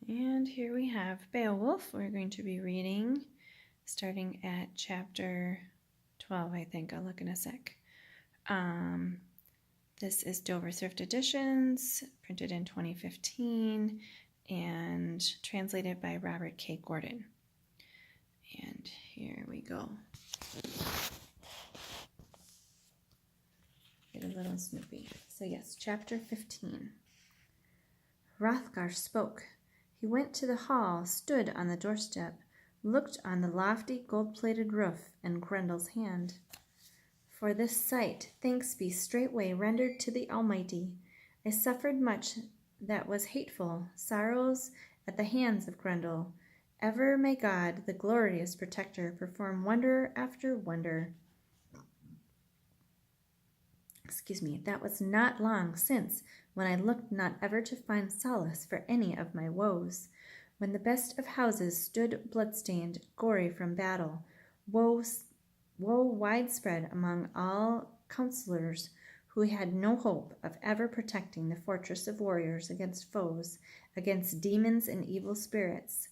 And here we have Beowulf. We're going to be reading starting at chapter 12, I think. I'll look in a sec. This is Dover Thrift Editions, printed in 2015, and translated by Robert K. Gordon. And here we go. Get a little Snoopy. So yes, chapter 15. Hrothgar spoke. He went to the hall, stood on the doorstep, looked on the lofty gold-plated roof and Grendel's hand. For this sight, thanks be straightway rendered to the Almighty. I suffered much that was hateful, sorrows at the hands of Grendel. Ever may God, the glorious protector, perform wonder after wonder. That was not long since, when I looked not ever to find solace for any of my woes, when the best of houses stood bloodstained, gory from battle, woe widespread among all counselors who had no hope of ever protecting the fortress of warriors against foes, against demons and evil spirits.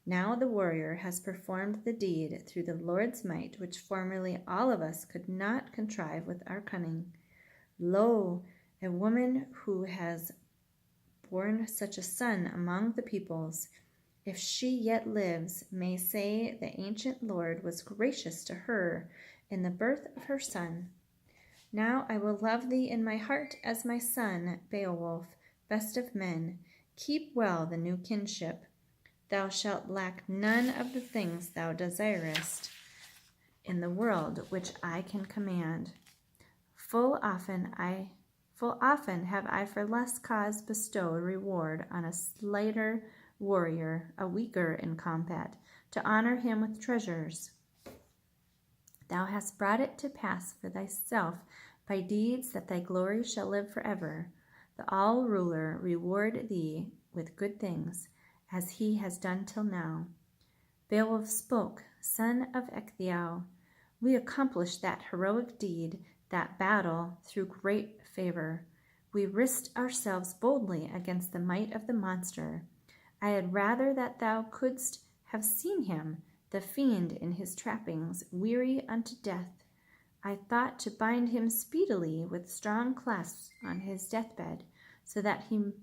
Now the warrior has performed the deed through the Lord's might, which formerly all of us could not contrive with our cunning. Lo, a woman who has borne such a son among the peoples, if she yet lives, may say the ancient Lord was gracious to her in the birth of her son. Now I will love thee in my heart as my son, Beowulf, best of men. Keep well the new kinship. Thou shalt lack none of the things thou desirest in the world which I can command. Full often have I for less cause bestowed reward on a slighter warrior, a weaker in combat, to honor him with treasures. Thou hast brought it to pass for thyself by deeds that thy glory shall live forever. The all-ruler reward thee with good things, as he has done till now. Beowulf spoke, son of Ecgtheow. We accomplished that heroic deed, that battle, through great favor. We risked ourselves boldly against the might of the monster. I had rather that thou couldst have seen him, the fiend in his trappings, weary unto death. I thought to bind him speedily with strong clasps on his deathbed, so that he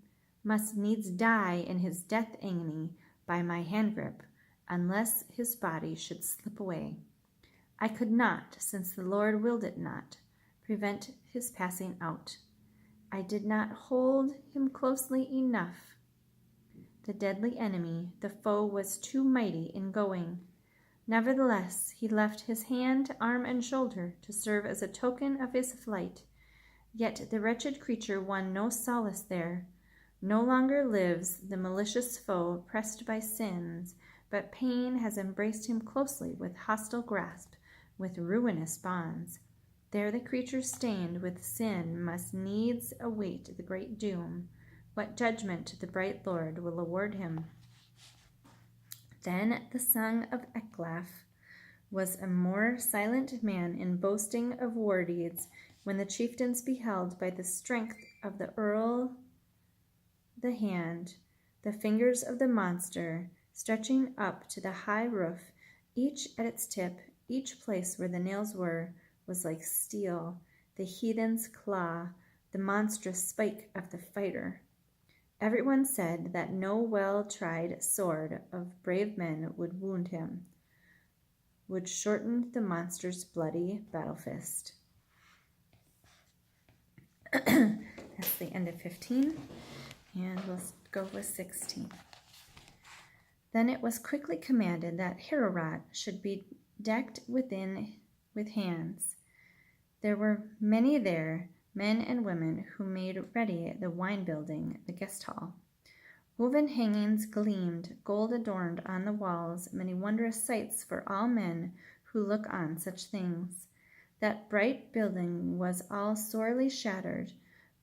must needs die in his death agony by my handgrip, unless his body should slip away. I could not, since the Lord willed it not, prevent his passing out. I did not hold him closely enough. The deadly enemy, the foe, was too mighty in going. Nevertheless, he left his hand, arm, and shoulder to serve as a token of his flight. Yet the wretched creature won no solace there. No longer lives the malicious foe pressed by sins, but pain has embraced him closely with hostile grasp, with ruinous bonds. There the creature stained with sin must needs await the great doom. What judgment the bright Lord will award him. Then the son of Ecglaf was a more silent man in boasting of war deeds, when the chieftains beheld by the strength of the earl the hand, the fingers of the monster, stretching up to the high roof, each at its tip, each place where the nails were, was like steel, the heathen's claw, the monstrous spike of the fighter. Everyone said that no well-tried sword of brave men would wound him, would shorten the monster's bloody battle fist. That's the end of 15, and we'll go with 16. Then it was quickly commanded that Heorot should be decked within with hands. There were many there, men and women, who made ready the wine building, the guest hall. Woven hangings gleamed, gold adorned on the walls, many wondrous sights for all men who look on such things. That bright building was all sorely shattered,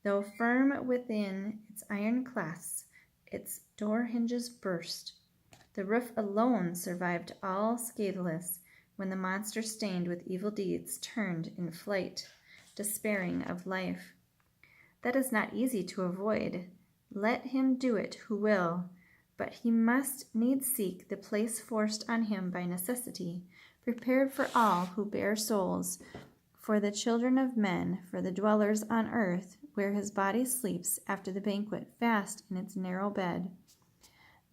though firm within its iron clasps, its door hinges burst. The roof alone survived all scatheless, when the monster stained with evil deeds turned in flight, despairing of life. That is not easy to avoid. Let him do it who will. but he must needs seek the place forced on him by necessity, prepared for all who bear souls, for the children of men, for the dwellers on earth, where his body sleeps after the banquet fast in its narrow bed.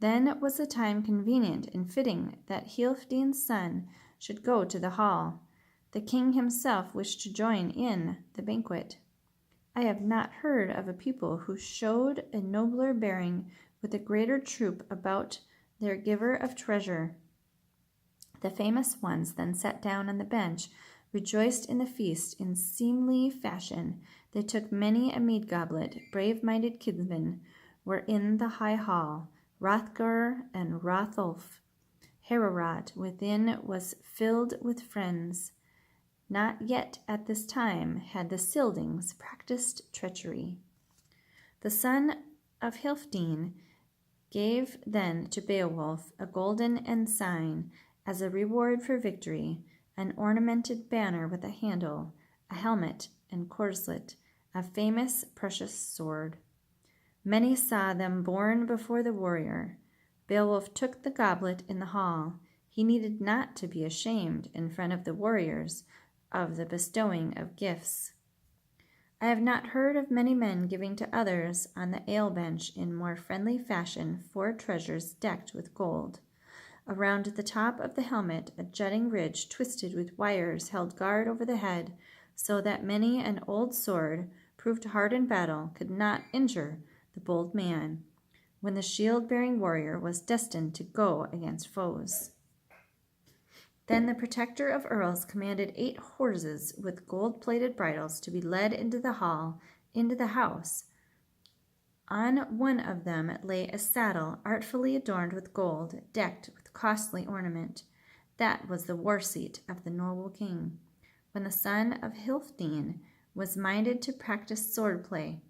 Then was the time convenient and fitting that Healfdene's son should go to the hall. The king himself wished to join in the banquet. I have not heard of a people who showed a nobler bearing with a greater troop about their giver of treasure. The famous ones then sat down on the bench, rejoiced in the feast in seemly fashion. They took many a mead goblet. Brave-minded kinsmen were in the high hall. Hrothgar and Hrothulf. Herod within was filled with friends. Not yet at this time had the Scyldings practiced treachery. The son of Healfdene gave then to Beowulf a golden ensign as a reward for victory, an ornamented banner with a handle, a helmet and corslet, a famous precious sword. Many saw them borne before the warrior. Beowulf took the goblet in the hall. He needed not to be ashamed in front of the warriors of the bestowing of gifts. I have not heard of many men giving to others on the ale bench in more friendly fashion 4 treasures decked with gold. Around the top of the helmet a jutting ridge twisted with wires held guard over the head, so that many an old sword, proved hard in battle, could not injure the bold man, when the shield-bearing warrior was destined to go against foes. Then the protector of earls commanded 8 horses with gold-plated bridles to be led into the hall, into the house. On one of them lay a saddle artfully adorned with gold, decked with costly ornament. That was the war-seat of the noble king, when the son of Healfdene was minded to practice sword-play.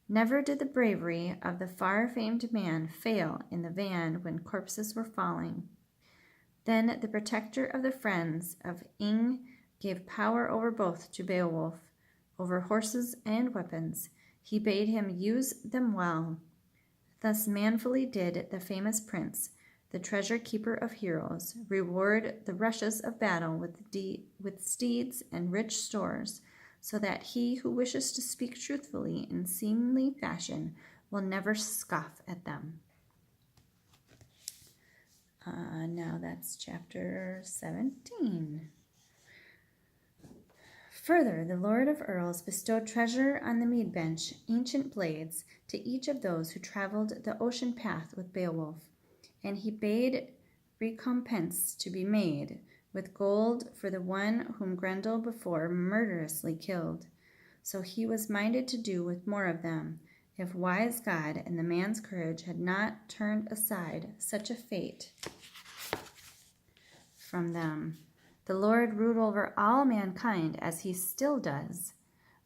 Never did the bravery of the far-famed man fail in the van when corpses were falling. Then the protector of the friends of Ing gave power over both to Beowulf, over horses and weapons. He bade him use them well. Thus manfully did the famous prince, the treasure-keeper of heroes, reward the rushes of battle with steeds and rich stores, so that he who wishes to speak truthfully in seemly fashion will never scoff at them. Now that's chapter 17. Further, the Lord of Earls bestowed treasure on the mead bench, ancient blades, to each of those who traveled the ocean path with Beowulf, and he bade recompense to be made with gold for the one whom Grendel before murderously killed. So he was minded to do with more of them, if wise God and the man's courage had not turned aside such a fate from them. The Lord ruled over all mankind as he still does.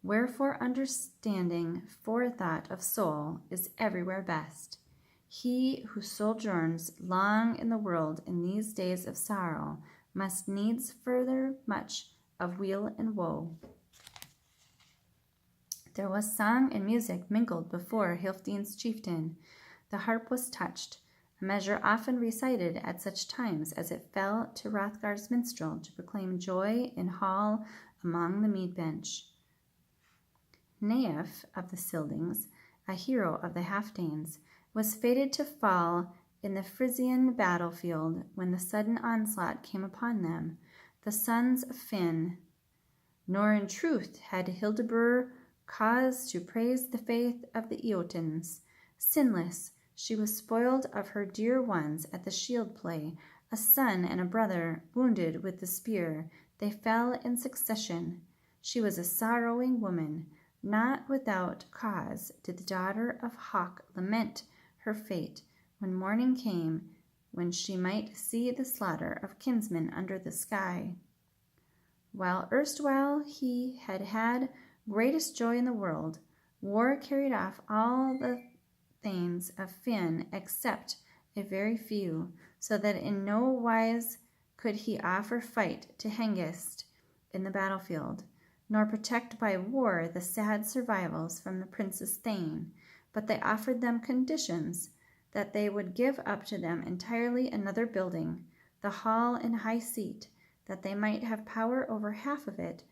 Wherefore understanding, forethought of soul is everywhere best. He who sojourns long in the world in these days of sorrow must needs further much of weal and woe. There was song and music mingled before Healfdene's chieftain. The harp was touched, a measure often recited at such times as it fell to Hrothgar's minstrel to proclaim joy in hall among the mead bench. Neif of the Scyldings, a hero of the Halfdanes, was fated to fall in the Frisian battlefield when the sudden onslaught came upon them, the sons of Finn. Nor in truth had Hildebur cause to praise the faith of the Eotins. Sinless, she was spoiled of her dear ones at the shield play, a son and a brother wounded with the spear. They fell in succession. She was a sorrowing woman. Not without cause did the daughter of Hawk lament her fate when morning came, when she might see the slaughter of kinsmen under the sky. While erstwhile he had had greatest joy in the world, war carried off all the thanes of Finn except a very few, so that in no wise could he offer fight to Hengist in the battlefield, nor protect by war the sad survivals from the prince's thane, but they offered them conditions that they would give up to them entirely another building, the hall and high seat, that they might have power over half of it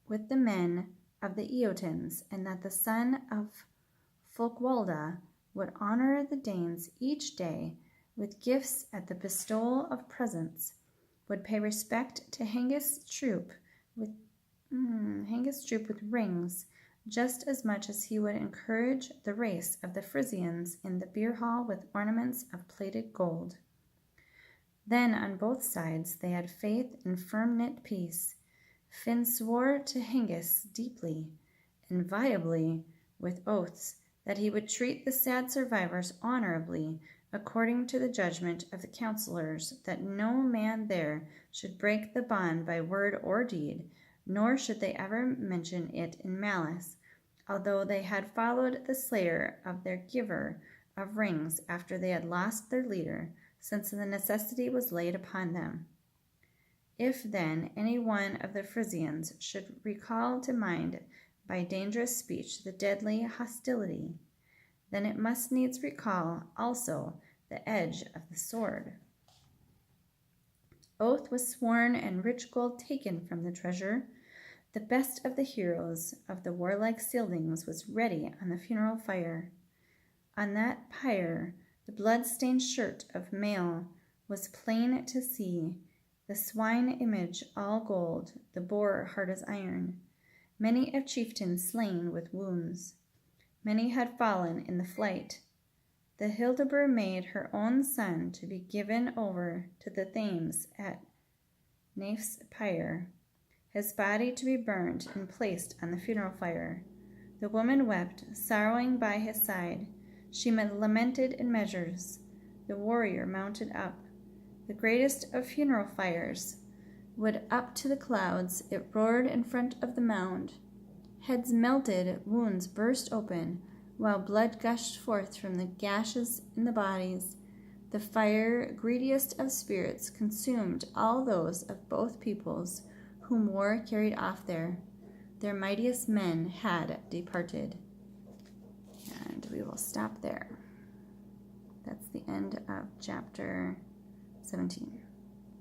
with the men of the Eotins, and that the son of Folkwalda would honor the Danes each day with gifts at the bestowal of presents, would pay respect to Hengist's troop with rings, just as much as he would encourage the race of the Frisians in the beer hall with ornaments of plated gold. Then on both sides they had faith and firm-knit peace. Finn swore to Hengist deeply, inviolably, with oaths, that he would treat the sad survivors honorably, according to the judgment of the counselors, that no man there should break the bond by word or deed, nor should they ever mention it in malice, although they had followed the slayer of their giver of rings after they had lost their leader, since the necessity was laid upon them. If then any one of the Frisians should recall to mind by dangerous speech the deadly hostility, then it must needs recall also the edge of the sword. Oath was sworn and rich gold taken from the treasure. The best of the heroes of the warlike Scyldings was ready on the funeral fire. On that pyre the blood-stained shirt of mail was plain to see, the swine image all gold, the boar hard as iron. Many a chieftain slain with wounds. Many had fallen in the flight. The Hildebur made her own son to be given over to the Thames at Naif's pyre, his body to be burned and placed on the funeral fire. The woman wept, sorrowing by his side. She lamented in measures. The warrior mounted up. The greatest of funeral fires would up to the clouds. It roared in front of the mound. Heads melted, wounds burst open, while blood gushed forth from the gashes in the bodies. The fire, greediest of spirits, consumed all those of both peoples whom war carried off there. Their mightiest men had departed. And we will stop there. That's the end of chapter 17.